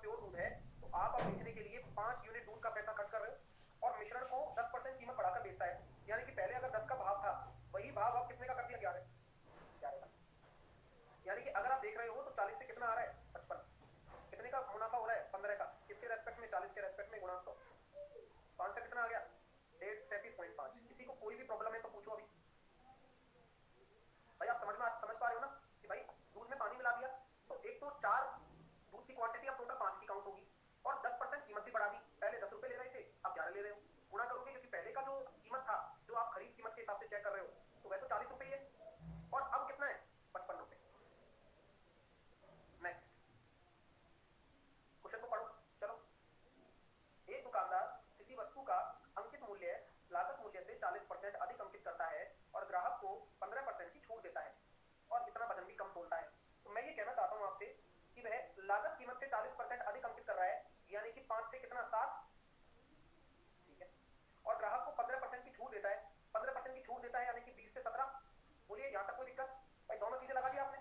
Pure दूध है तो आप अब बेचने के लिए 5 यूनिट दूध का पैसा खर्च कर रहे हो और मिश्रण को 10% कीमत बढ़ाकर बेचता है, यानी कि पहले अगर 10 का भाव था वही भाव अब कितने का कर दिया? 11 का। यानी कि अगर आप देख रहे हो तो 40 से कितना आ रहा है? 55। कितने का मुनाफा हो रहा है? 15 का। किसके रेस्पेक्ट में? 40 के रेस्पेक्ट में गुणा 100। 5 से कितना आ गया? 137.5। किसी को कोई भी प्रॉब्लम है तो पूछो अभी। भाई आप समझ पा रहे हो ना कि भाई दूध में पानी मिला दिया तो एक तो 4 दूध की क्वांटिटी अब टोटल 5 की काउंट होगी और 10% कीमत भी बढ़ा दी। पहले 10 रुपए ले रहे थे, अब 11 ले रहे हो। गुणा करोगे क्योंकि पहले का जो कीमत था, जो आप खरीद कीमत के हिसाब से चेक कर रहे हो, तो वह तो 40 रुपए ही है और अब कितना है? 55 रुपए। नेक्स्ट क्वेश्चन को पढ़ो। चलो, एक दुकानदार किसी वस्तु का अंकित मूल्य लागत मूल्य से 40% अधिक अंकित करता है और ग्राहक को 15% की छूट देता है और इतना वजन भी कम तोलता है। तो मैं ये कहना चाहता हूं आपसे कि वह लागत कीमत से 40% अधिक अंकित कर रहा है, यानी कि 5 से कितना? 7। ठीक है। और ग्राहक को 15% की छूट देता है। 15% की छूट देता है यानी कि 20 से 17। बोलिए यहां तक कोई दिक्कत? भाई दोनों चीजें लगा दी आपने।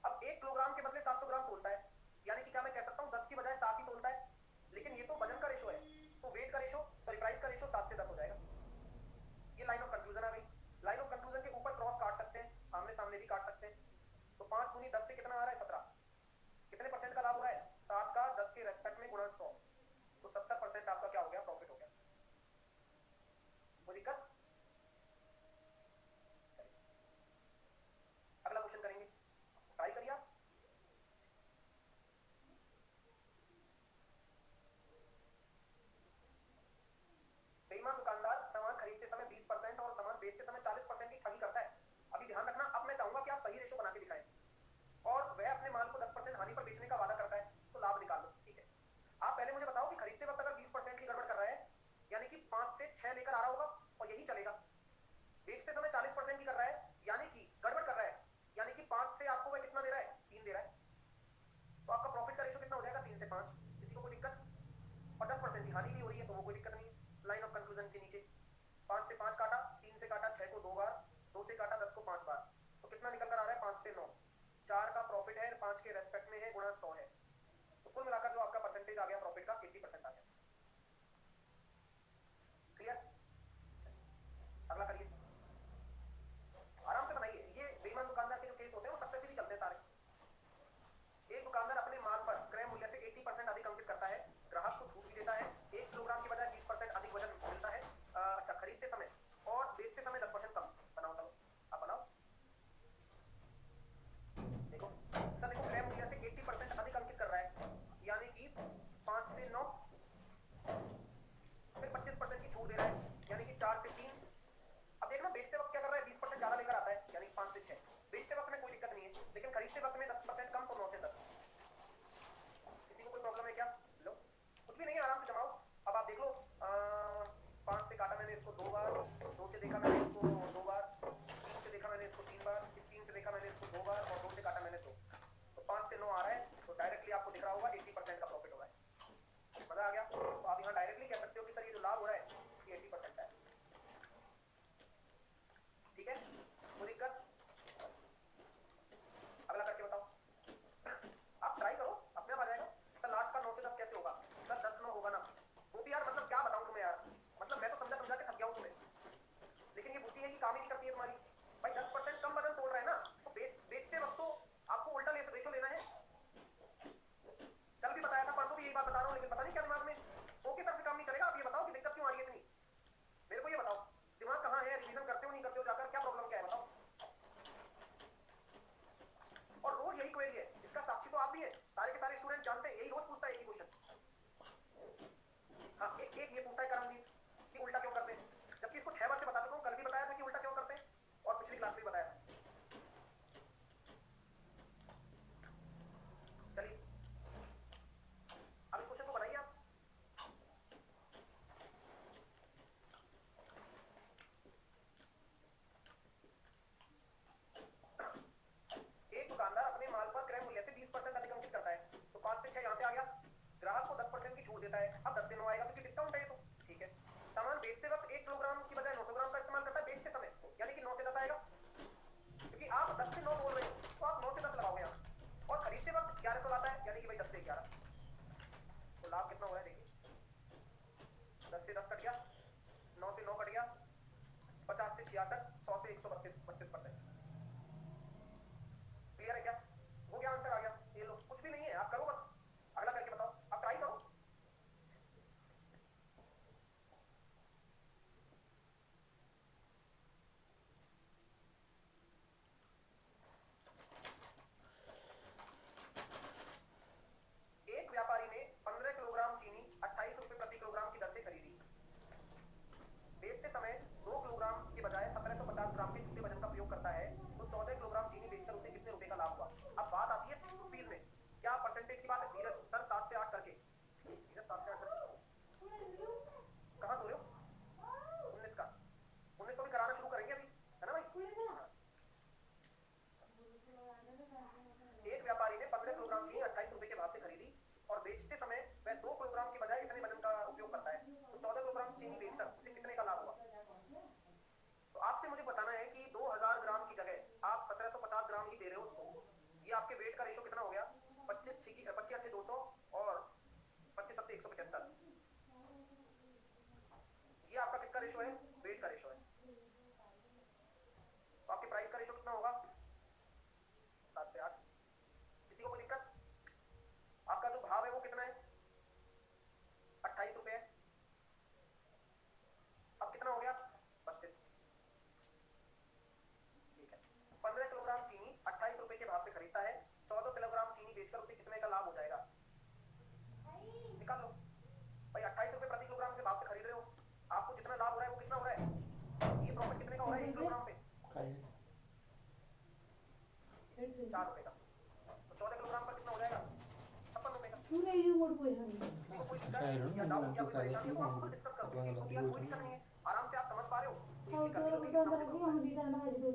अब 1 किलोग्राम के बदले 700 ग्राम तोलता है, यानी कि क्या मैं कह सकता हूं 10 की बजाय 7 ही तोलता है? लेकिन ये तो वजन का रेशो है, तो वेट का रेशो, सॉरी प्राइस का रेशो 7 से 10 हो जाएगा। ये लाइन ऑफ कंक्लूजन आ गई। लाइन ऑफ कंक्लूजन के ऊपर क्रॉस काट सकते हैं, आमने सामने भी काट सकते हैं। तो 5 दूनी 10 से कितना आ रहा है? 17। कितने परसेंट का लाभ हो रहा है? 7 का 10 के रेस्पेक्ट में गुणा 100, तो 70% आपका क्या हो गया? प्रॉफिट हो गया। कोई दिक्कत? अगला क्वेश्चन करेंगे, ट्राई करिए आप। बेईमान दुकानदार सामान खरीदते समय 20% और सामान बेचते समय 40% की ठगी करता है। अभी ध्यान रखना, अब मैं चाहूंगा कि आप सही रेशो बना के दिखाएं। और वह अपने माल को 10% हानि पर बेचने का वादा करता है, तो लाभ निकाल लो। ठीक है, आप पहले मुझे बताओ कि खरीदते वक्त अगर 20% की गड़बड़ कर रहा है, यानी कि 5 से 6 लेकर आ रहा होगा और यही चलेगा। बेचते समय 40% की कर रहा है, यानी कि गड़बड़ कर रहा है, यानी कि 5 से आपको वह कितना दे रहा है? 3 दे रहा है। तो आपका प्रॉफिट का रेशो कितना हो जाएगा? 3 से 5। किसी को कोई दिक्कत? और 10% की हानि भी हो रही है तो वो कोई दिक्कत नहीं है। लाइन ऑफ कंक्लूजन के नीचे 5 से 5 काटा, 3 से काटा 6 को 2 बार, 2 से काटा 10 को 5 बार, तो कितना निकल कर आ रहा है? 5 से 9। 4 का प्रॉफिट है, 5 के रेस्पेक्ट में है, गुणा 100 है। तो कुल मिलाकर जो आपका परसेंटेज आ गया प्रॉफिट का 80% आ गया। क्लियर? अगला करिए, आराम से बनाइए। ये बेईमान दुकानदार के जो केस होते हैं वो सक्सेसफुली चलते हैं सारे। एक दुकानदार अपने माल पर क्रय मूल्य से 80% अधिक अंकित करता है, ग्राहक को छूट भी देता है, 1 किलोग्राम की बजाय 20% अधिक वजन मिलता है अच्छा खरीदते समय, और बेचते समय 10% कम। बनाओ, चलो आप बनाओ। देखो सर, देखो क्रय मूल्य से 80% अधिक अंकित कर रहा है, यानी कि 5 से 9, फिर 25% की छूट दे रहा है, यानी कि 4 से 3। अब देखना बेचते वक्त क्या कर रहा है? 20% ज्यादा लेकर आता है, यानी 5 से 6। बेचते वक्त में कोई दिक्कत नहीं है, लेकिन खरीदते वक्त में 10% कम, तो 9 से 10। किसी को कोई प्रॉब्लम है क्या? लो, कुछ भी नहीं है, आराम से जमाओ। अब आप देख लो, 5 से काटा मैंने इसको 2 बार, 2 से देखा मैंने इसको 2 बार, 3 से देखा मैंने इसको 3 बार, 3 से देखा मैंने इसको 2 बार और 2 से काटा मैंने 2, तो 5 से 9 आ रहा है। तो डायरेक्टली आपको दिख रहा होगा 80% का प्रॉफिट हो रहा है। मजा आ गया? तो आप यहाँ डायरेक्टली कह सकते हो कि सर ये जो लाभ हो रहा है ये 80% है। ठीक है, कोई दिक्कत? अगला करके बताओ। आप ट्राई करो, अपने आप आ जाएगा। सर लास्ट का 9 से 10 कैसे होगा? सर 10 9 होगा ना। वो भी यार मतलब क्या बताऊं तुम्हें यार, मतलब मैं तो समझा के थक गया हूं तुम्हें, लेकिन ये बुद्धि है कि काम ही नहीं करती है तुम्हारी। भाई 10% कम वजन तोड़ रहा है ना, तो बेचते वक्त तो आपको उल्टा रेशो लेना है। कल भी बताया था, परसों भी यही बात बता रहा हूँ, लेकिन पता नहीं क्या दिमाग में ओके सर से काम नहीं चलेगा। आप ये बताओ कि दिक्कत क्यों आ रही है इतनी, मेरे को ये बताओ। दिमाग कहाँ है? रिवीजन करते हो नहीं करते हो? जाकर क्या प्रॉब्लम क्या है बताओ। और रोज यही क्वेरी है, इसका साक्षी तो आप भी है, सारे के सारे स्टूडेंट जानते हैं, यही रोज पूछता है एक ही क्वेश्चन। हाँ, एक ये पूछता है करमजीत कि उल्टा क्यों करते हैं, जबकि इसको 6 बार से बता चुका हूँ। कल भी बताया था कि उल्टा क्यों करते हैं और पिछली क्लास में बताया था। चलिए अब इस क्वेश्चन को बनाइए आप। एक दुकानदार अपने माल पर क्रय मूल्य से 20% अधिक अंकित करता है, तो 5 से 6 यहाँ से आ गया। ग्राहक को 10% की छूट देता है, अब 10 से 9 आएगा क्योंकि डिस्काउंट है ये तो। ठीक है, सामान बेचते वक्त 1 किलोग्राम की बजाय 900 ग्राम का इस्तेमाल करता है बेचते समय, यानी कि 9 से 10 आएगा, क्योंकि आप 10 से 9 बोल रहे हो तो आप 9 से 10 लगाओगे यहाँ। और खरीदते वक्त 1100 लाता है, यानी कि भाई 10 से 11। ये मोड कोई नहीं देखो कोई दिक्कत या डाउट या कोई परेशानी है तो आप खुद डिस्कस करो, क्योंकि यार कोई दिक्कत नहीं है, आराम से आप समझ पा रहे हो तो और इजीली तो करके लोगे, बता इतना रहा मुझे कि भरोसा हम है। दी करना है दो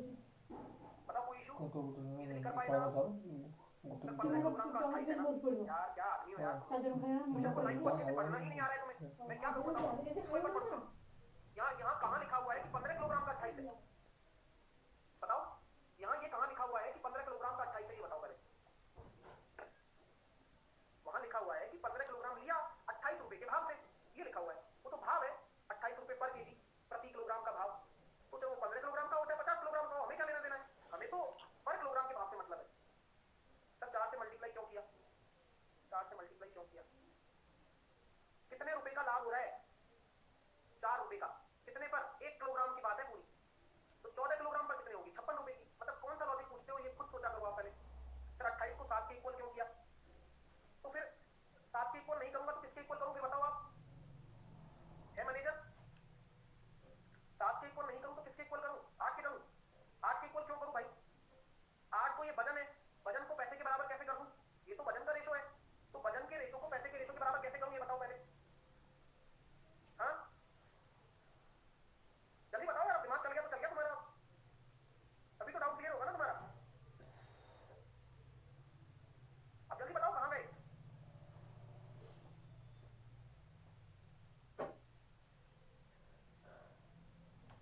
बताओ कोई इशू, इजीली कर पाएगा आप। सर तो 15 मैं किलोग्राम का तो 28 है मुझे ना, बहुत पड़ो यार क्या आदमी हो यार, का जन खाना मुझे मुझे को लाइफ को अच्छे से पड़ो पढ़ना ही नहीं आ रहा है तुम्हें, मैं क्या करूं बताओ, जैसे कोई खाओ पढ़ ना सुनो, यहाँ यहाँ कहाँ लिखा हुआ है कि 15 किलोग्राम का 28 है, बताओ यहाँ ये कहाँ लिखा हुआ है कि 15 किलोग्राम का 28 है, ये बताओ पहले। वहां लिखा हुआ है कि 15 किलोग्राम लिया 28 रुपए के भाव से, ये लिखा हुआ है, वो तो भाव है 28 रुपए पर केजी प्रति किलोग्राम का भाव, तो चाहे वो 15 किलोग्राम का हो चाहे 50 किलोग्राम का हो, हमें क्या लेना देना है, हमें तो पर किलोग्राम के भाव से मतलब है। सर 4 से मल्टीप्लाई क्यों किया, 4 से मल्टीप्लाई क्यों किया, कितने रुपए का लाभ हो रहा है, 4 रुपए का, कितने पर, 1 किलोग्राम की बात है पूरी, तो 14 किलोग्राम पर कितने होगी, 56 रुपए की, मतलब कौन सा लॉजिक पूछते हो, ये खुद सोचा करो आप पहले। सर 28 को 7 के इक्वल क्यों किया, तो फिर 7 के इक्वल नहीं करूंगा तो किसके इक्वल करूंगे बताओ आप, है मैनेजर, 7 के इक्वल नहीं करूं तो किसके इक्वल करूं, 8 के करूं, 8 के इक्वल क्यों करूं भाई, 8 को ये वजन है, वजन को पैसे के बराबर कैसे कर दूं, ये तो वजन का रेशो है, तो वजन के रेशो को पैसे के रेशो के बराबर कैसे करूं ये बताओ पहले, हाँ जल्दी बताओ यार, दिमाग चल गया तो चल गया तुम्हारा, अभी तो डाउट क्लियर होगा ना तुम्हारा, अब जल्दी बताओ कहां गए।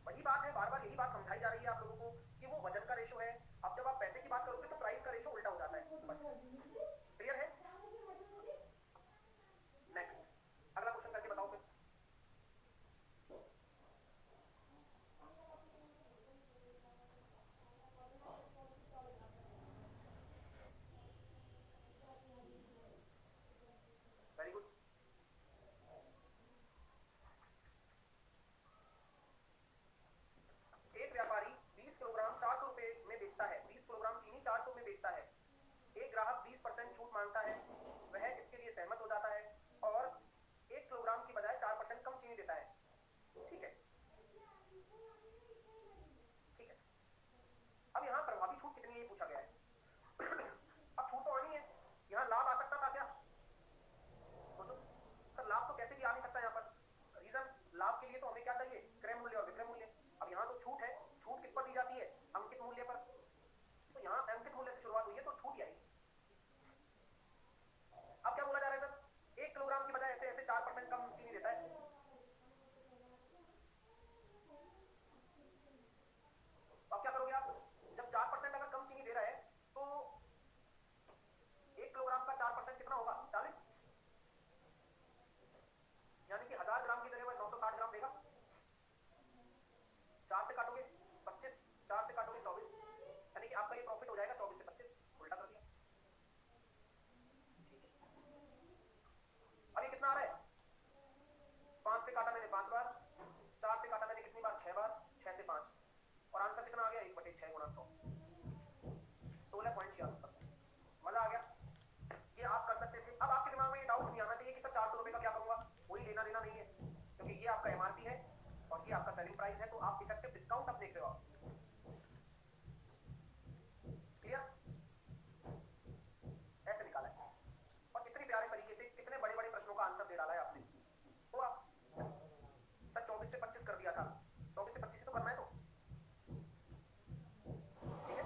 वही बात है, बार बार यही बात समझाई जा रही है आप लोगों को कि वो वजन का रेशो है, अब जब आप पैसे की बात करोगे तो प्राइस का रेशो उल्टा हो जाता है, बस क्लियर है। नेक्स्ट अगला क्वेश्चन करके बताओ फिर, वेरी गुड। एक व्यापारी 20 किलोग्राम 400 रुपए में बेचता है, 20 किलोग्राम चीनी 400 में बेचता है, एक ग्राहक 20% छूट मांगता है, वह इसके लिए सहमत हो जाता है और 1 किलोग्राम की बजाय 4% कम चीनी देता है, ठीक है, ठीक है। अब यहाँ प्रभावी छूट कितनी है ये पूछा गया है। अब छूट तो आनी है, यहाँ लाभ आ सकता था क्या, सोचो सर, लाभ तो कैसे भी आ नहीं सकता यहाँ पर, रीजन लाभ के लिए तो हमें क्या चाहिए, क्रय मूल्य और विक्रय मूल्य, अब यहाँ तो छूट है, छूट किस पर दी जाती है, अंकित मूल्य पर, तो यहाँ अंकित मूल्य से शुरुआत हुई है तो छूट ही आएगी। अब क्या बोला जा रहा है सर, 1 किलोग्राम की बजाय ऐसे ऐसे 4% कम चीनी देता है, अब क्या करोगे आप, जब 4% अगर कम चीनी दे रहा है तो 1 किलोग्राम का 4% कितना होगा, 40, यानी कि 1000 ग्राम की जगह वह 960 ग्राम देगा, 4 से काटोगे 25, 4 से काटोगे 24, यानी कि आपका ये प्रॉफिट हो जाएगा 24 से 25, उल्टा कर दिया, ठीक है। अब ये कितना आ रहा है, 5 से काटा मैंने 5 बार, 4 से काटा मैंने कितनी बार, 6 बार, 6 से 5, और आंसर कितना आ गया, 1/6 गुणा 100, 16.66%। मजा आ गया, ये आप कर सकते थे। अब आपके दिमाग में ये डाउट नहीं आना चाहिए कि सर 400 रुपए का क्या करूंगा, कोई लेना देना नहीं है, क्योंकि ये आपका एमआरपी है और ये आपका सेलिंग प्राइस है, तो आप इफेक्टिव डिस्काउंट अब देख रहे हो आप, क्लियर, ऐसे निकाला है और इतनी प्यारे तरीके से कितने बड़े बड़े प्रश्नों का आंसर दे डाला है आपने, तो आप सर 24 से 25 कर दिया था, 24 से 25 ही तो करना है, तो ठीक है।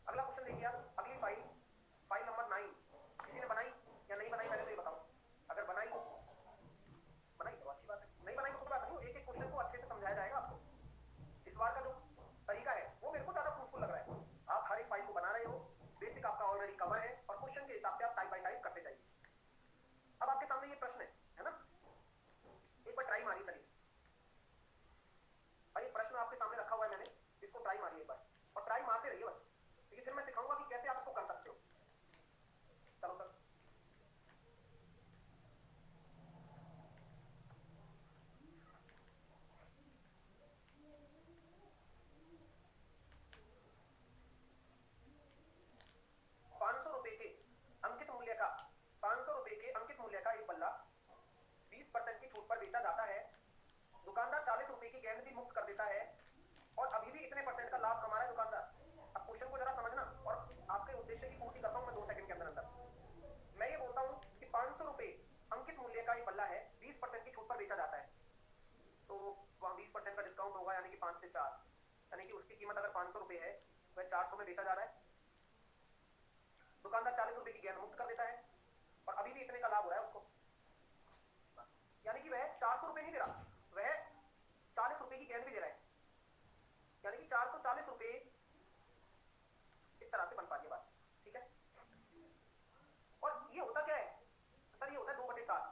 अगला क्वेश्चन देखिए आप, अगली फाइल, फाइल नंबर 9, किसी ने बनाई या नहीं बनाई पहले तो ये बताओ, अगर बनाई तो अच्छी बात है, नहीं बनाई तो कोई बात नहीं, एक एक क्वेश्चन को अच्छे से समझाया जाएगा आपको, इस बार का जो तरीका है वो मेरे को ज्यादा फ्रूटफुल लग रहा है, आप हर एक फाइल को बना रहे हो, बेसिक आपका ऑलरेडी कवर है और क्वेश्चन के हिसाब से आप टाइप बाय टाइप करते जाइए। अब आपके सामने ये प्रश्न है ना, एक बार ट्राई मारिए, चलिए भाई प्रश्न आपके सामने रखा हुआ है, मैंने इसको ट्राई मारिए एक बार और ट्राई मारते रहिए बस, क्योंकि फिर मैं सिखाऊंगा कि कैसे आप इसको कर सकते हो। चलो सर, ₹500 के अंकित मूल्य का, 500 रुपए के अंकित मूल्य का एक बल्ला 20% की छूट पर बेचा जाता है, दुकानदार 40 रुपए की गेंद भी मुक्त कर देता है और अभी भी इतने % का लाभ कमा रहा है दुकानदार। अब क्वेश्चन को जरा समझना और आपके उद्देश्य की पूर्ति करता हूं मैं 2 सेकंड के अंदर अंदर। कीमत अगर 500 रुपए है, वह 400 में बेचा जा रहा है। दुकानदार 40 रुपए की गेंद मुक्त कर देता है और अभी भी इतने का लाभ हो रहा है उसको, यानी कि वह 400 रुपए नहीं दे रहा, वह 40 रुपए की गेंद भी दे रहा है, यानी कि 440 रुपए। इस तरह से बन पाती है बात, ठीक है। और ये होता क्या है सर, ये होता है 2/7,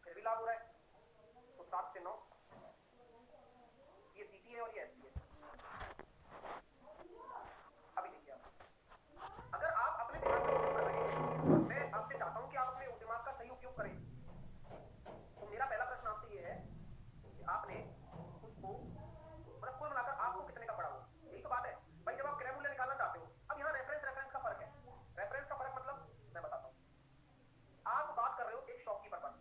फिर भी लाभ हो रहा है, तो 7 से 9, ये सीटी है और ये एसटी है। अभी देखिए आप, अगर आप अपने दिमाग का उपयोग कर रहे हैं, मैं आपसे चाहता हूं कि आप अपने दिमाग का सही उपयोग करें। तो मेरा पहला प्रश्न आपसे ये है कि आपने उसको मतलब कुल मिलाकर आपको कितने का पड़ा हो, यही तो बात है भाई। जब आप क्रय मूल्य निकालना चाहते हो, अब यहाँ रेफरेंस का फर्क है। रेफरेंस का फर्क मतलब मैं बताता हूँ, आप बात कर रहे हो एक शॉपकीपर पर,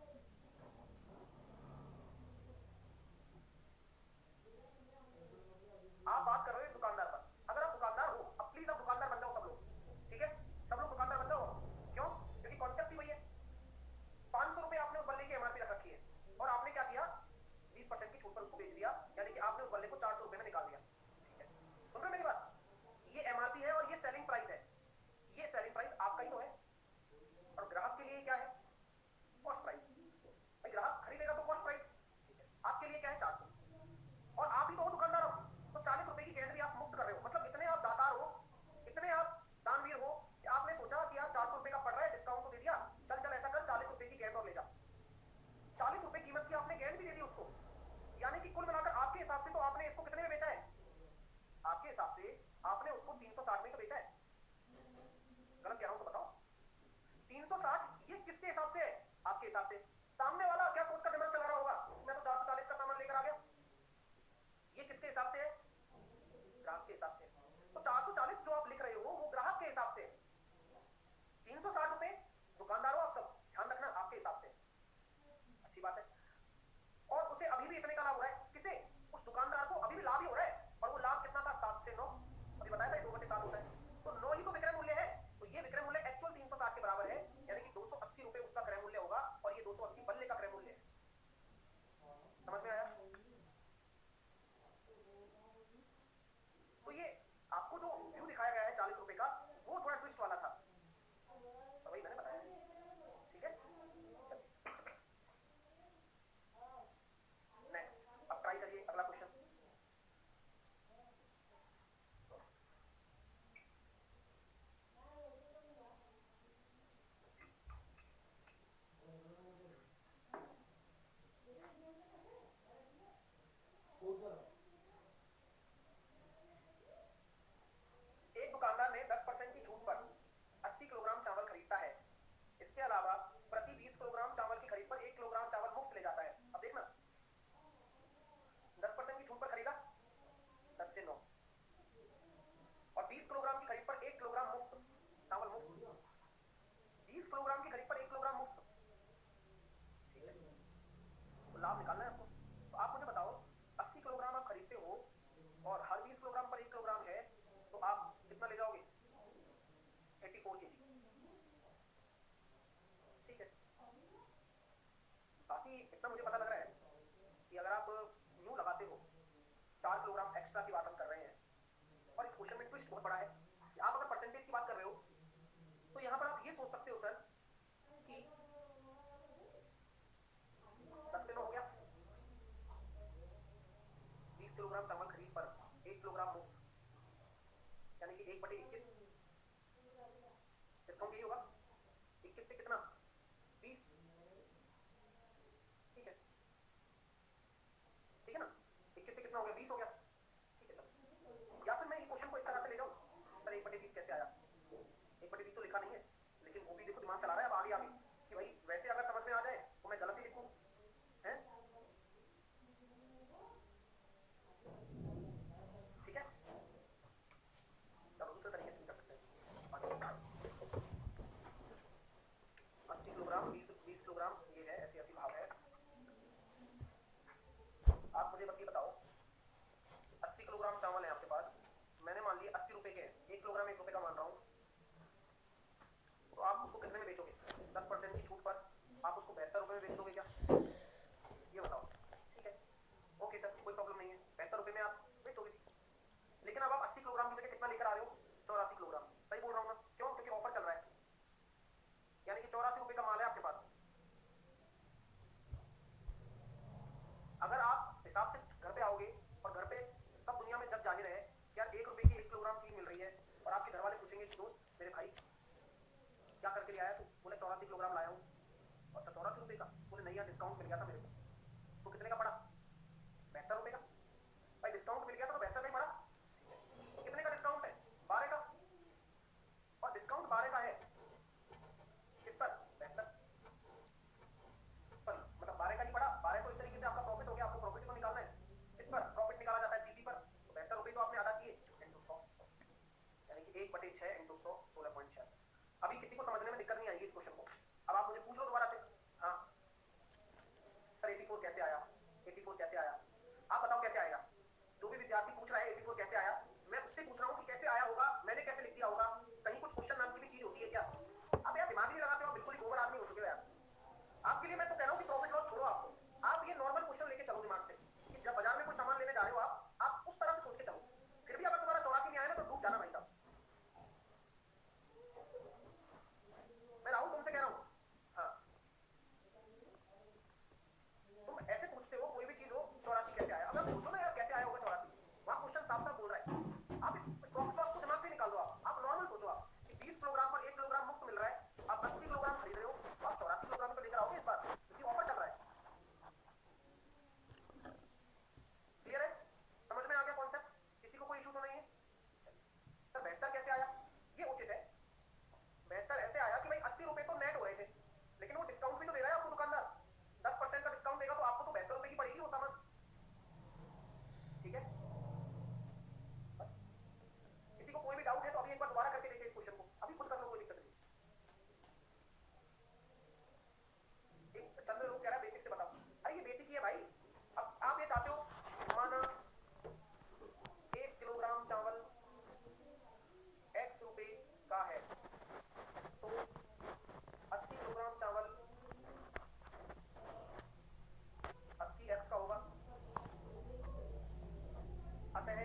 आप बात कर रहे हो एक दुकानदार पर। अगर आप दुकानदार हो, अब प्लीज आप दुकानदार बन जाओ सब लोग, ठीक है, सब लोग दुकानदार बन जाओ। क्यों? क्योंकि कॉन्सेप्ट ही वही है। 500 रुपए आपने उस बल्ले की एमआरपी रख रखी है और आपने क्या किया, 20% की छूट पर उसको बेच दिया, यानी कि आपने उस बल्ले को 400 रुपए में निकाल दिया, ठीक है। सुन रहे मेरी बात, ये एमआरपी है और ये सेलिंग प्राइस है। ये सेलिंग प्राइस आपका ही तो है और ग्राहक के लिए क्या है, कॉस्ट प्राइस। भाई ग्राहक खरीदेगा तो कॉस्ट प्राइस, ठीक है। आपके लिए क्या है, 400, और आप ही तो हो दुकानदार हो, तो 40 रुपए की गेंद भी आप मुक्त कर रहे हो। मतलब इतने आप दातार हो, इतने आप दानवीर हो कि आपने सोचा कि यार 400 रुपए का पड़ रहा है, डिस्काउंट तो दे दिया, चल चल ऐसा कर 40 रुपए की गेंद और ले जा। 40 रुपए कीमत की आपने गेंद भी दे दी उसको, यानी कि कुल मिलाकर आपके हिसाब से तो आपने इसको कितने में बेचा है, आपके हिसाब से आपने उसको 360 में तो बेचा है। गलत कह रहा हूं तो बताओ, 360 ये किसके हिसाब से है, आपके हिसाब से। सामने वाला क्या सोचकर दिमाग चला रहा होगा, मैं तो 440 का सामान लेकर आ गया। ये किसके हिसाब से है, ग्राहक के हिसाब से। तो 440 जो आप लिख रहे हो वो ग्राहक के हिसाब से, 360 रुपए दुकानदार हो आप सब, ध्यान रखना आपके हिसाब से, अच्छी बात है। और उसे अभी भी इतने का लाभ हो रहा है, किसे, उस दुकानदार को अभी भी लाभ ही हो रहा है। और वो लाभ कितना था, 7 से 9, अभी बताया था 2/7 होता है, तो 9 ही तो विक्रय मूल्य है। तो ये विक्रय मूल्य एक्चुअल 360 के बराबर है, यानी कि 280 रुपए उसका क्रय मूल्य होगा और ये 280 बल्ले का क्रय मूल्य है। समझ में आया? तो ये आपको जो व्यू दिखाया गया है 40 रुपए का, वो थोड़ा ट्विस्ट वाला था, तो वही मैंने बताया, ठीक है। नेक्स्ट, अब ट्राई करिए अगला क्वेश्चन। एक दुकानदार ने 10% की छूट पर 80 किलोग्राम चावल खरीदता है। इसके अलावा प्रति 20 किलोग्राम चावल की खरीद पर 1 किलोग्राम चावल मुफ्त ले जाता है। अब देखना, 10% की छूट पर खरीदा, 10 से 9, और 20 किलोग्राम की खरीद पर 1 किलोग्राम मुफ्त चावल मुफ्त, 20 किलोग्राम की खरीद पर 1 किलोग्राम मुफ्त, ठीक है। तो लाभ निकालना है आपको। तो आप मुझे बताओ, 80 किलोग्राम आप खरीदते हो और हर 20 किलोग्राम पर 1 किलोग्राम है, तो आप कितना ले जाओगे, 84 केजी, ठीक है। बाकी इतना मुझे पता लग रहा है कि अगर आप यूं लगाते हो, 4 किलोग्राम एक्स्ट्रा की बात हम कर रहे हैं, और इस क्वेश्चन में ट्विस्ट बहुत बड़ा है कि आप अगर परसेंटेज की बात कर रहे हो, तो यहां पर आप ये सोच सकते हो सर कि 10 से 9 हो गया, 20 किलोग्राम चावल खरीद पर 1 किलोग्राम मुफ्त, यानी कि 1/21, डिस्काउंट यही होगा, 21 से कितना, 20, ठीक है, ठीक है ना। 21 से कितना हो गया, 20 हो गया, ठीक है सर। या फिर मैं इस क्वेश्चन को इस तरह से ले जाऊं, सर 1/20 कैसे आया, 1/20 तो लिखा नहीं है, लेकिन वो भी देखो दिमाग चला रहा है अब आगे आगे कि भाई वैसे अगर समझ में आ जाए तो मैं गलत ही लिखूं, है, ठीक है। चलो दूसरे तरीके से कर सकते हैं। 80 किलोग्राम 20 किलोग्राम ये है, ऐसी ऐसी भाव है। आप मुझे बस ये बताओ, 80 किलोग्राम चावल है आपके पास, मैंने मान लिया 80 रुपए के, 1 किलोग्राम 1 रुपए का मान रहा हूं, तो आप उसको कितने में बेचोगे, कि दोस्त मेरे भाई क्या करके ले आया तू? बोले 84 किलोग्राम लाया हूँ। अच्छा 84 रुपये का? बोले नहीं यार डिस्काउंट मिल गया था मेरे को। तो कितने का पड़ा? 72 रुपये का। भाई डिस्काउंट मिल गया था तो 72 नहीं पड़ा? तो कितने का डिस्काउंट है? 12 का। और डिस्काउंट 12 का है किस पर? 72 पर। मतलब 12 का नहीं पड़ा, 12 तो इस तरीके से आपका प्रॉफिट हो गया, आपको प्रॉफिट को निकालना है। इस पर प्रॉफिट निकाला जाता है सीपी पर। तो 72 रुपये तो आपने अदा किए इंटू 100, यानी कि 1/6 इंटू 100 16.6। अभी किसी को समझने में दिक्कत नहीं आएगी इस क्वेश्चन को। अब आप मुझे पूछ लो दोबारा से। हाँ सर 84 कैसे आया? 84 कैसे आया? आप बताओ कैसे आएगा? जो भी विद्यार्थी पूछ रहा है 84 कैसे आया, मैं उससे पूछ रहा हूँ कि कैसे आया होगा, मैंने कैसे लिख दिया होगा। कहीं कुछ क्वेश्चन नाम की भी चीज होती है क्या? आप यार दिमाग नहीं लगाते हो, बिल्कुल ही गोबर आदमी हो चुके हो यार। आपके लिए मैं तो कह रहा हूँ कि प्रॉफिट लॉस छोड़ो, आप ये नॉर्मल क्वेश्चन लेके चलो दिमाग से कि जब बाजार में कोई सामान लेने जा रहे हो आप उस तरह से सोच के चलो। फिर भी अगर तुम्हारा 84 नहीं आया ना तो डूब जाना भाई साहब। मैं राहुल तुमसे कह रहा हूँ। हाँ तुम ऐसे पूछते हो कोई भी चीज हो 84 कैसे आया, अगर सोचो ना यार कैसे आया होगा 84, वहां क्वेश्चन साफ साफ बोल रहा है। आप इस प्रॉफिट लॉस को दिमाग से निकाल दो। आप नॉर्मल सोचो आप कि 20 किलोग्राम पर 1 किलोग्राम मुफ्त मिल रहा है, आप 80 किलोग्राम खरीद रहे हो तो आप 84 किलोग्राम तो लेकर आओगे इस बार, क्योंकि ऑफर चल रहा है। क्लियर है? समझ में आ गया कॉन्सेप्ट? किसी को कोई इशू तो नहीं है? सर 72 कैसे आया? ये उचित है। 72 ऐसे आया कि भाई 80 रुपए तो नेट हो रहे थे, लेकिन वो डिस्काउंट भी तो दे रहा है आपको दुकानदार। 10% का डिस्काउंट देगा तो आपको तो 72 रुपए की पड़ेगी वो सामान। ठीक है, बस किसी को कोई भी डाउट है तो अभी एक बार दोबारा करके देखिए इस क्वेश्चन को, अभी खुद कर लो, कोई दिक्कत नहीं। एक चंद्र लोग कह रहा है बेसिक से बताओ। अरे ये बेसिक ही है भाई। अब आप ये चाहते हो माना 1 किलोग्राम चावल x रुपए का है, तो 80 किलोग्राम चावल 80x का होगा। अतः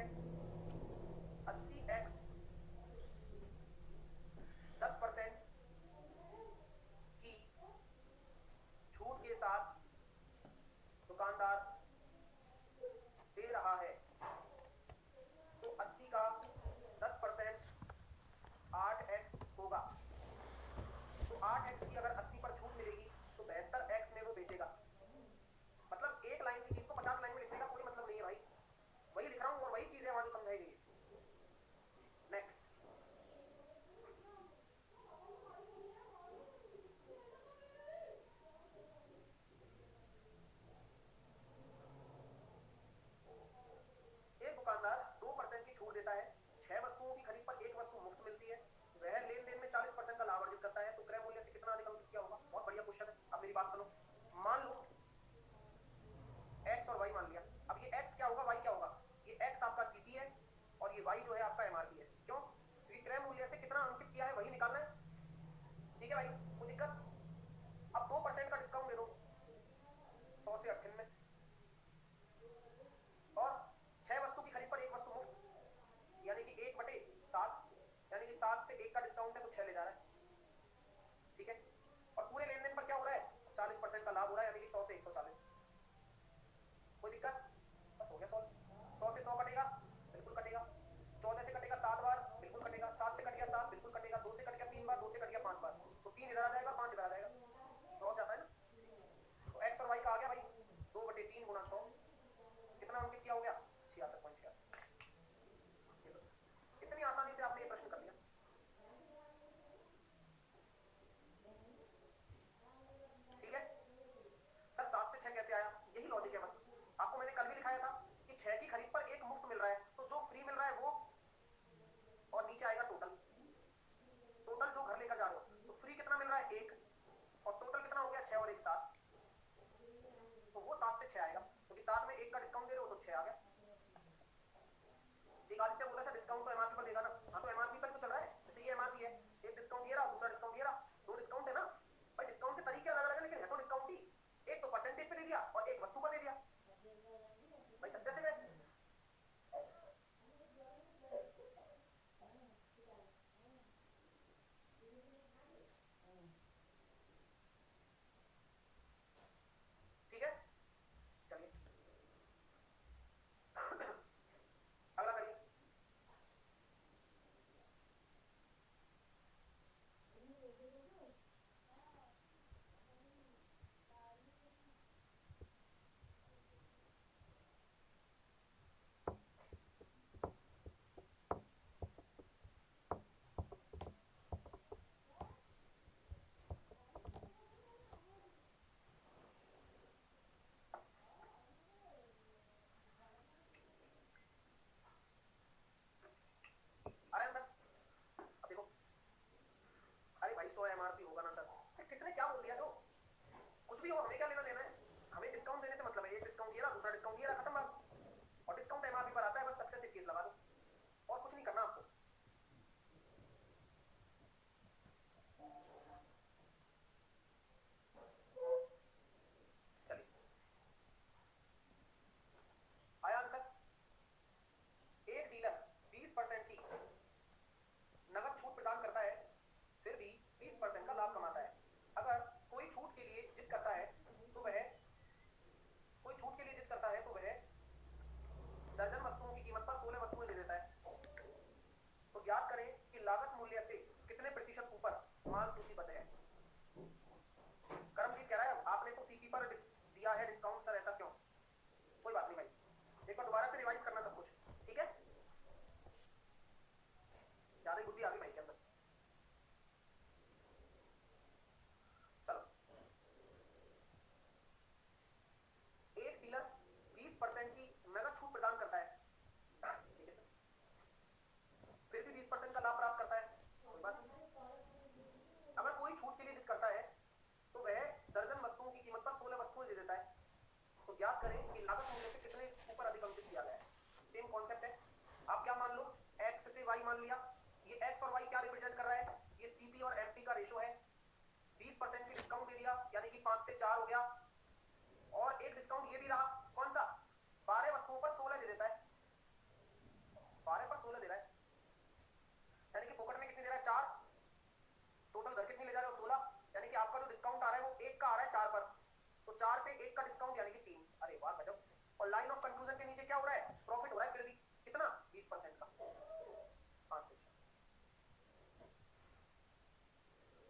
80x 10% की छूट के साथ दुकानदार दे रहा है, तो 80 का 10% 8x होगा। तो 8x की अगर 80 पर छूट मिलेगी तो 72x में वो बेचेगा। मतलब एक लाइन की चीज को 50 लाइन में लिखने का कोई मतलब नहीं है भाई, वही लिख रहा हूँ और वही चीज है वहां जो समझाई गई है। नेक्स्ट, एक दुकानदार 2% की छूट देता है, 6 वस्तुओं की खरीद पर 1 वस्तु मुफ्त मिलती है, वह लेन देन में 40% का लाभ अर्जित करता है, तो क्रय मूल्य से कितना अधिक अंकित किया होगा? बहुत बढ़िया क्वेश्चन है। अब मेरी बात सुनो, मान लो x और y मान लिया। अब ये x क्या होगा, y क्या होगा? ये x आपका सीपी है और ये y जो है आपका एमआरपी है। क्यों? क्योंकि क्रय मूल्य से कितना अंकित किया है वही निकालना है। ठीक है भाई, कोई दिक्कत? अब 2% का डिस्काउंट दे दो 100 से 98, और 6 वस्तु की खरीद पर 1 वस्तु मुफ्त, यानी कि 1/7, यानी कि 7 से 1 का डिस्काउंट है तो 6 ले जा रहा है। ठीक है, और पूरे लेन देन पर क्या हो रहा है? 40% का लाभ हो रहा है, यानी कि 100 से 140। कोई दिक्कत? बस हो गया सॉल्व। 100 से 100 कटेगा, बिल्कुल कटेगा। 14 से कटेगा 7 बार, बिल्कुल कटेगा। 7 से कट गया 7, बिल्कुल कटेगा। 2 से कट गया 3 बार, 2 से कट गया 5 बार, तो 3 इधर आ जाएगा, 5 इधर आ जाएगा, क्रॉस जाता है ना। तो एक्स और वाई का आ गया भाई 2/3 गुना 100, कितना अंकित किया हो गया? 76.76। इतनी आसानी से आपने ये प्रश्न कर लिया। अरे अंदर अब देखो, अरे भाई 100 एमआरपी होगा ना सर, किसने क्या बोल दिया? जो कुछ भी हो, हमें क्या लेना देना है? हमें डिस्काउंट देने से मतलब है। एक डिस्काउंट ये रहा, दूसरा डिस्काउंट ये रहा, खत्म बात। और डिस्काउंट एमआरपी पर आता है, बस सक्सेस केस लगा दो, और कुछ नहीं करना आपको। चलिए, आया अंतर? एक डीलर 20% की नगद छूट प्रदान करता है, फिर भी 20% का लाभ कमाता है। अगर कोई छूट के लिए जिद करता है तो वह कोई छूट के लिए जिद करता है तो वह दर्जन वस्तुओं की कीमत पर 16 वस्तुएं दे देता है। तो ज्ञात करें कि लागत मूल्य से कितने प्रतिशत ऊपर माल सूचीबद्ध है। कर्मजीत कह रहा है आपने तो सीपी पर दिया है डिस्काउंट सर, ऐसा क्यों? कोई बात नहीं भाई, एक बार दोबारा से रिवाइज करना सब कुछ, ठीक है? ज्यादा ही बुद्धि आ गई भाई के अंदर। चलो, एक डीलर 20% की नगद छूट प्रदान करता है, ठीक है सर, फिर भी 20% का लाभ प्राप्त करता है, कोई बात नहीं। अगर कोई छूट के लिए जिद करता है तो वह दर्जन वस्तुओं की कीमत पर 16 वस्तुएं दे देता है। तो ज्ञात करें कि लागत मूल्य से कितने ऊपर अधिक अंकित किया गया है। सेम कॉन्सेप्ट है। आप क्या मान लो, एक्स से वाई मान लिया। ये एक्स और वाई क्या रिप्रेजेंट कर रहा है? ये सीपी और एमपी का रेशो है। 20% की डिस्काउंट दे दिया, यानी कि 5 से 4 हो गया। और एक डिस्काउंट ये भी रहा, कौन सा? 12 वस्तुओं पर 16 दे देता है। 12 पर 16 दे रहा है, यानी कि पॉकेट में कितनी दे रहा है? 4। टोटल घर कितनी ले जा रहे हो? 16। यानी कि आपका जो डिस्काउंट आ रहा है वो 1 का आ रहा है 4 पर, तो 4 पे 1 का डिस्काउंट यानी कि 3। अरे वाह गजब। और लाइन ऑफ कंक्लूजन के नीचे क्या हो रहा है? प्रॉफिट हो रहा है फिर भी। कितना? 20% का, 5 से 4।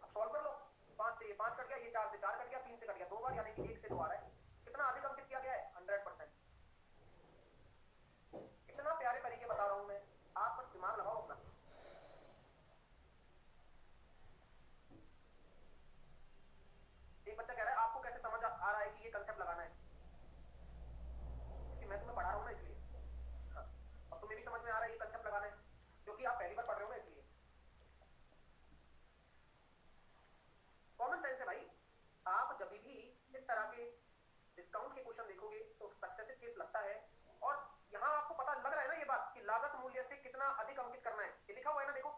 अब सॉल्व कर लो। 5 से ये 5 कट गया, ये 4 से 4 कट गया, 3 से कट गया 2 बार, यानी कि 1 से 2 आ रहा है। कितना अधिक अंकित किया गया है? 100%। इतना प्यारे तरीके बता रहा हूं मैं, आप बस दिमाग लगाओ अपना। एक बच्चा कह रहा है आपको कैसे समझ आ रहा है कि ये कंसेप्ट लगाना है? क्योंकि मैं तुम्हें पढ़ा रहा हूं ना, इसलिए। हाँ, अब तुम्हें भी समझ में आ रहा है ये कंसेप्ट लगाना है, क्योंकि आप पहली बार पढ़ रहे हो ना, इसलिए। कॉमन सेंस है भाई। आप जब भी इस तरह के डिस्काउंट के क्वेश्चन देखोगे तो सक्सेसिव केस लगता है। और यहां आपको पता लग रहा है ना ये बात कि लागत मूल्य से कितना अधिक अंकित करना है, ये लिखा हुआ है ना, देखो।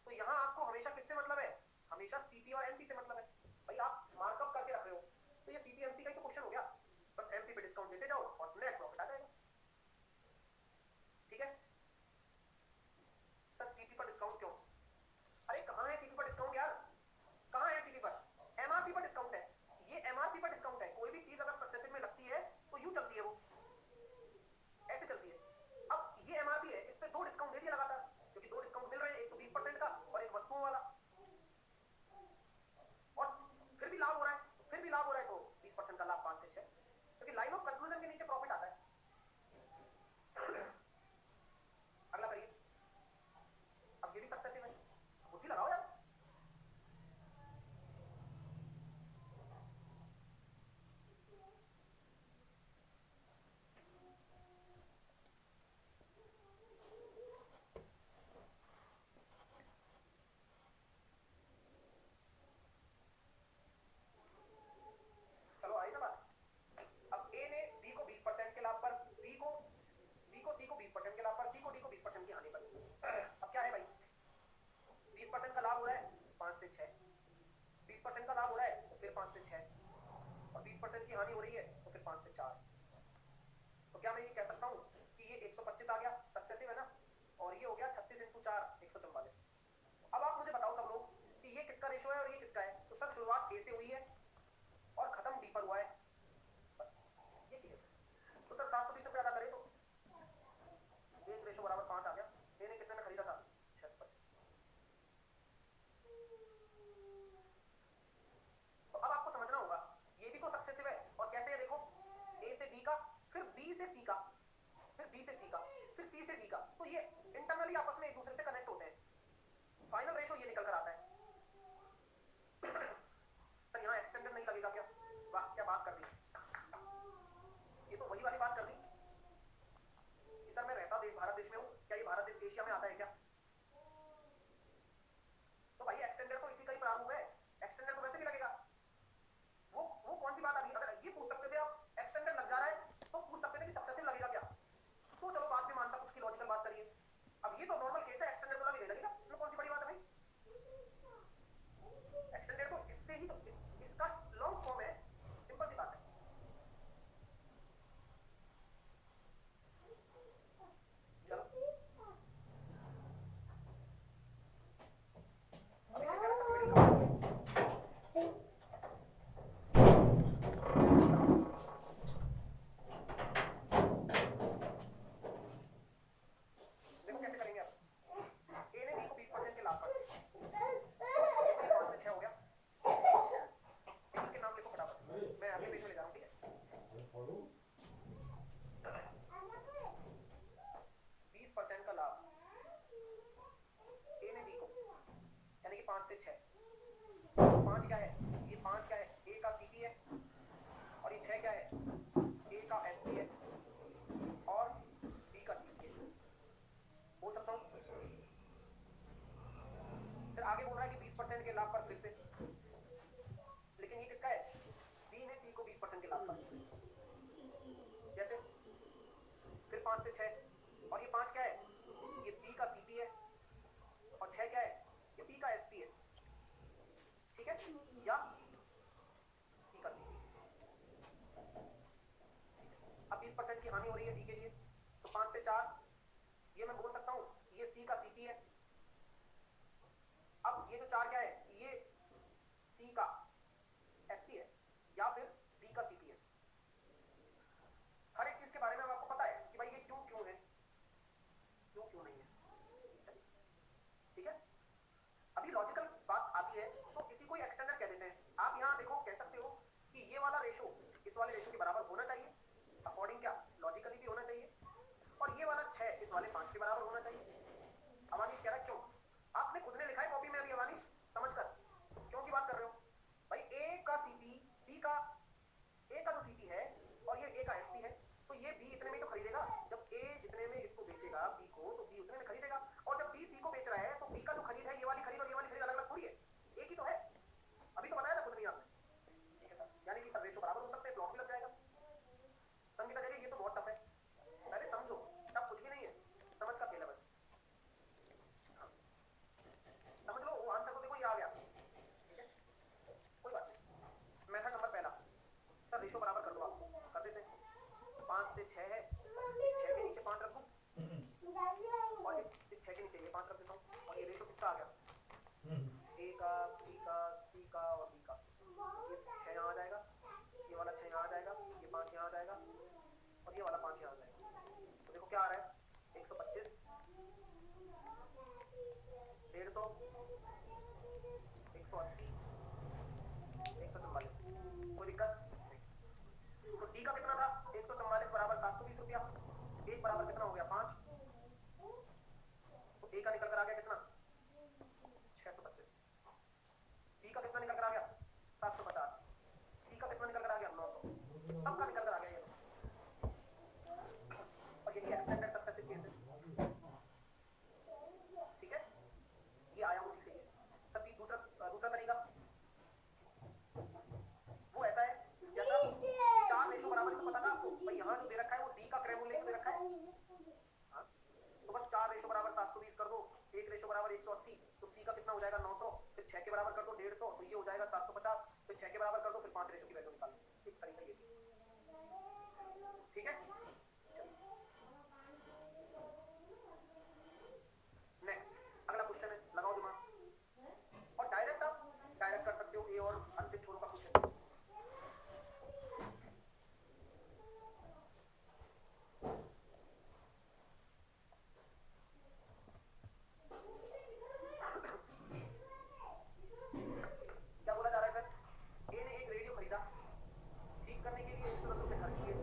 तो यहां आपको हमेशा किससे मतलब है? हमेशा सीपी और एमपी से मतलब है। भाई आप मार्कअप करके रख रहे हो, तो ये सीपी एमपी का ही तो क्वेश्चन हो गया। बस एमपी पे डिस्काउंट देते जाओ और नेट प्रॉफिट आ जाएगा, ठीक है? सर सीपी पर डिस्काउंट क्यों? अरे कहां है सीपी पर डिस्काउंट यार? कहां है सीपी पर? एमआरपी पर डिस्काउंट है। ये एमआरपी पर डिस्काउंट है। कोई भी चीज अगर सक्सेसिव में लगती है तो यूं चलती है, वो ऐसे चलती है। अब ये एमआरपी है, इस पे 2 डिस्काउंट दे दिया लगातार, क्योंकि 2 डिस्काउंट मिल रहे हैं, एक तो 20% का और एक वस्तुओं वाला, और फिर भी लाभ हो रहा है। फिर भी लाभ हो रहा है, तो 20% का लाभ 5 से 6, क्योंकि लाइन ऑफ कंक्लूजन के नीचे प्रॉफिट आता है। अगला करिए। अब ये भी सक्सेसिव है, बुद्धि लगाओ यार। चलो आई ना बात। अब ए ने बी को 20% के लाभ पर, बी को सी को 20% के लाभ पर, सी को डी को 20% की हानि पर। अब क्या है भाई? 20% का लाभ हो रहा है 5 से 6, 20% का लाभ हो रहा है तो फिर 5 से 6, और 20% की हानि हो रही है तो फिर 5 से 4। तो क्या मैं ये कह सकता हूं कि ये 125 आ गया, सक्सेसिव है ना? और ये हो गया 36 इंटू 4, 144। अब आप मुझे बताओ सब लोग कि ये किसका रेशो है और ये किसका है? तो सर शुरुआत ए से हुई है और खत्म डी पर हुआ है, बस ये चीज है। तो सर 720 रुपये अदा करें तो 1:5 आ गया। ए ने कितने में खरीदा था? 625। तो अब आपको समझना होगा, ये भी तो सक्सेसिव है। और कैसे है देखो, ए से बी का, फिर बी से सी का, फिर बी से सी का, फिर सी से डी का, तो ये इंटरनली आपस में एक दूसरे से कनेक्ट होते हैं। फाइनल रेशो ये निकल कर आता है। सर यहाँ एक्सटेंडर नहीं लगेगा क्या? वाह क्या बात कर दी। ये तो वही वाली बात कर दी कि सर मैं रहता देश भारत देश में हूँ, क्या ये भारत देश एशिया में आता है क्या? यही तो इसका लॉन्ग फॉर्म है, सिंपल सी बात है। चलो अभी क्या कह रहा था मिडिल का देखो कैसे करेंगे आप। ए ने बी को 20% के लाभ पर, देखो ये 5 से 6 हो गया। इसके नाम लिखो फटाफट, मैं अगले पेज में ले जा रहा हूँ, ठीक है। 20% का लाभ ए ने बी को, यानी कि 5 से 6। 5 क्या है, ये 5 क्या है, ए का सीपी है, और ये 6 क्या है, ए का एसपी है और बी का सीपी है। बोल सकता हूँ। फिर आगे बोल रहा है कि 20% के लाभ पर फिर से, लेकिन ये किसका है, बी ने सी को 20% के लाभ पर, जैसे फिर 5 से 6, और ये 5 क्या है, ये बी का सीपी है, और 6 क्या है, ये बी का एसपी है, ठीक है, या सी का सीपी। अब 20% की हानि हो रही है डी के लिए, तो 5 से 4, ये मैं बोल सकता हूँ ये सी का सीपी है। अब ये जो 4 क्या है, ये सी का एसपी है या फिर डी का सीपी है। हर एक चीज के बारे में अब आपको पता है कि भाई ये क्यों क्यों है, क्यों नहीं है, ठीक है। अभी लॉजिकल बात आती है तो इसी को एक्सटेंडर कह देते हैं। आप यहाँ देखो कह सकते हो कि ये वाला रेशो इस वाले रेशो के बराबर होना चाहिए, अकॉर्डिंग क्या लॉजिकली भी होना चाहिए, और ये वाला 6 इस वाले 5 के बराबर होना चाहिए। अवानी कह रहा है क्यों, आपने खुद ने लिखा है कॉपी में अभी, अवानी समझकर क्यों की बात कर रहे हो भाई। ए का सीपी, बी का, ए का जो सीपी है और ये ए का एसपी है, तो ये बी इतने में तो खरीदेगा। जब ए जितने में इसको बेचेगा बी को, तो बी उतने में खरीदेगा, और जब बी सी को बेच रहा है तो बी का जो खरीद है, ये वाली खरीद और ये वाली खरीद अलग अलग थोड़ी है, एक ही तो है। अभी तो बताया था खुद नहीं आपने, ठीक है सर, यानी कि सब रेशो बराबर हो सकते हैं, प्लॉट भी लग जाएगा। संगीता कह रही ये तो बहुत टफ है, पहले समझो, टफ कुछ भी नहीं है, समझ का खेल है बस। समझ लो वो आंसर को, देखो ये आ गया, ठीक है, कोई बात नहीं। मेथड नंबर पहला, सर रेशो बराबर कर दो, आप कर देते हैं। 5 से 6 है, 6 के नीचे 5 रख दूं, और इस 6 के नीचे ये 5 रख देता हूँ, और ये रेशो किसका आ गया, ए का, बी का, सी का और डी का। ये 6 यहाँ आ जाएगा, ये वाला 6 यहाँ आ जाएगा, ये 5 यहाँ आ जाएगा, और ये वाला 5 यहाँ आ जाएगा। तो देखो क्या आ रहा है, 125, 150, 180, 144। कोई दिक्कत नहीं। तो डी का कितना था, 144 बराबर 720 रुपया, एक बराबर कितना हो गया 5, तो ए का निकल कर आ गया कितना 625, बी का कितना निकल कर आ गया 750, सी का कितना निकल कर आ गया 900, सबका निकल कर आ गया ये। और ये एक्सटेंडेड सक्सेसिव केस है, ठीक है, ये आया उसी से। सभी दूसरा तरीका वो ऐसा है जैसा 4 रेशो बराबर, इसको पता था आपको भाई, यहाँ जो दे रखा है वो डी का क्रय मूल्य दे रखा है, हाँ, तो बस 4 रेशो बराबर 720 कर दो, 1 रेशो बराबर 180, तो सी का कितना हो जाएगा 900, फिर 6 के बराबर कर दो 150, तो ये हो जाएगा 750, फिर 6 के बराबर कर दो, फिर 5 रेशो की वैल्यू निकाल लो। इस तरीका ये, ठीक है। नेक्स्ट अगला क्वेश्चन है, लगाओ दिमाग, और डायरेक्ट आप डायरेक्ट कर सकते हो, ए और अंतिम छोरों का क्वेश्चन। क्या बोला जा रहा है सर, ए ने एक रेडियो खरीदा, ठीक करने के लिए 110 रुपए खर्च किए,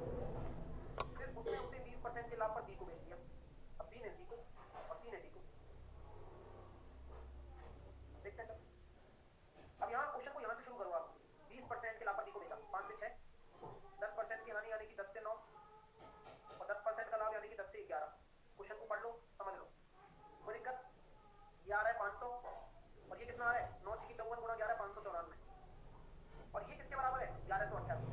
फिर उसने उसे 20% के लाभ पर बी को बेच दिया। अब बी ने सी को और सी ने डी को, देखते हैं सर। अब यहाँ क्वेश्चन को यहाँ से शुरू करो आप, 20% के लाभ पर बी को बेचा, 5 से 6, 10% की हानि यानी कि 10 से 9, और 10% का लाभ यानी कि 10 से 11। क्वेश्चन को पढ़ लो, समझ लो, कोई दिक्कत। ये आ रहा है 500, और ये कितना आ रहा है 9 की 54 गुणा 11 594, और ये किसके बराबर है 1128।